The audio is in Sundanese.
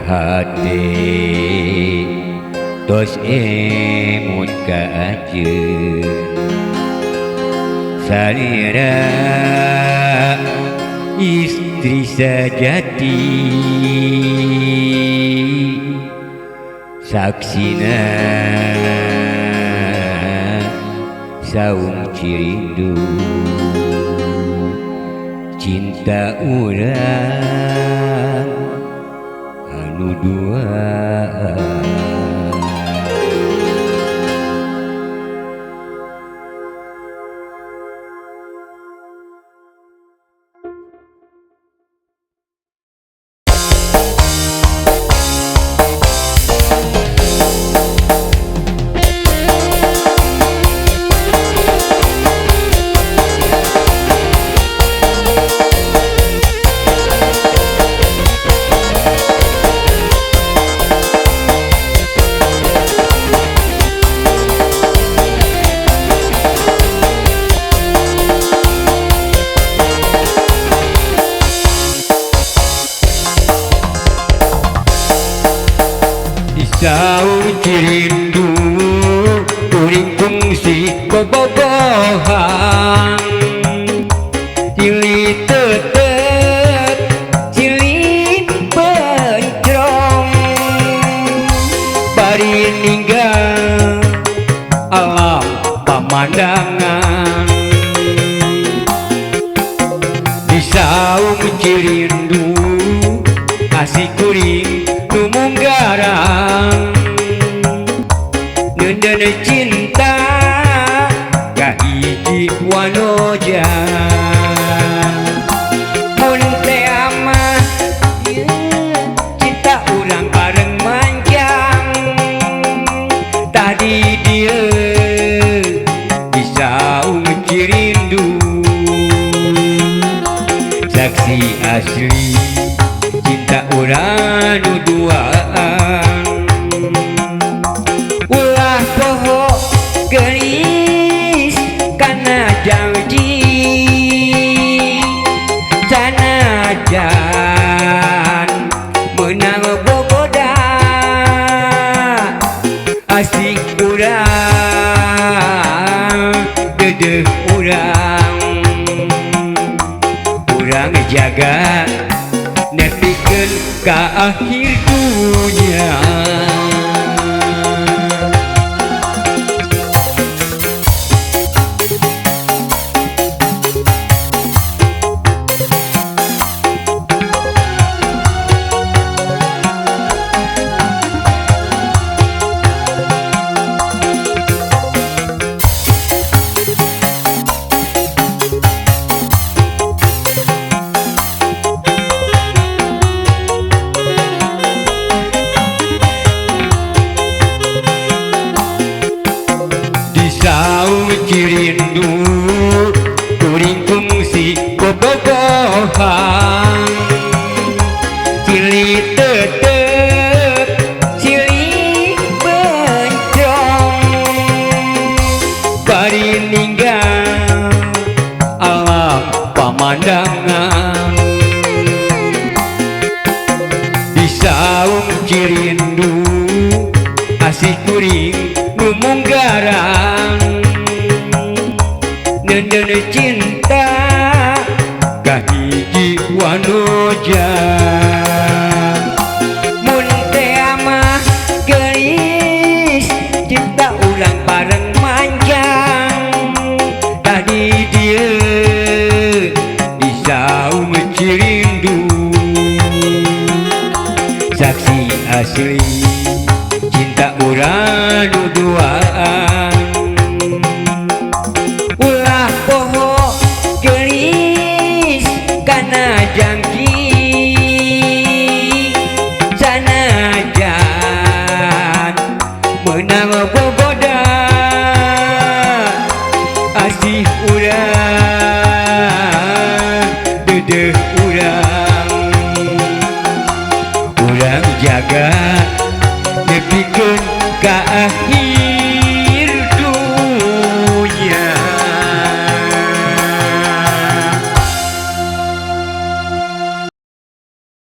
hati tos emun ka ajeun salira istri sejati saksina saung cirindu cinta urang anu duaan. Saung cirindu kuring kungsi bobogohan cili tetet cili pencrong bari ninggal alam pemandangan di saung cirindu kasih kuring numunggarang nendana cinta kahiji wanoja mun teh amah cinta urang bareng manjang tadi dia bisa cirindu saksi asli cinta urang nu duaan ulah poho gelis kana janji canajan menang boboda asik urang dedeh urang jaga nepikeun ka akhir dunia. Saung cirindu kuring kungsi bobogohan cili tetep cili bencong bari ninggal alam pemandangan di saung cirindu asih kuring numunggarang nendana cinta kahiji wanoja mun teh amah gelis cinta ulang bareng manjang tadi dia di saung cirindu saksi asli cinta urang nu duaan ulah poho gelis kana janji sanajan menang boboda asih urang dedeh urang jaga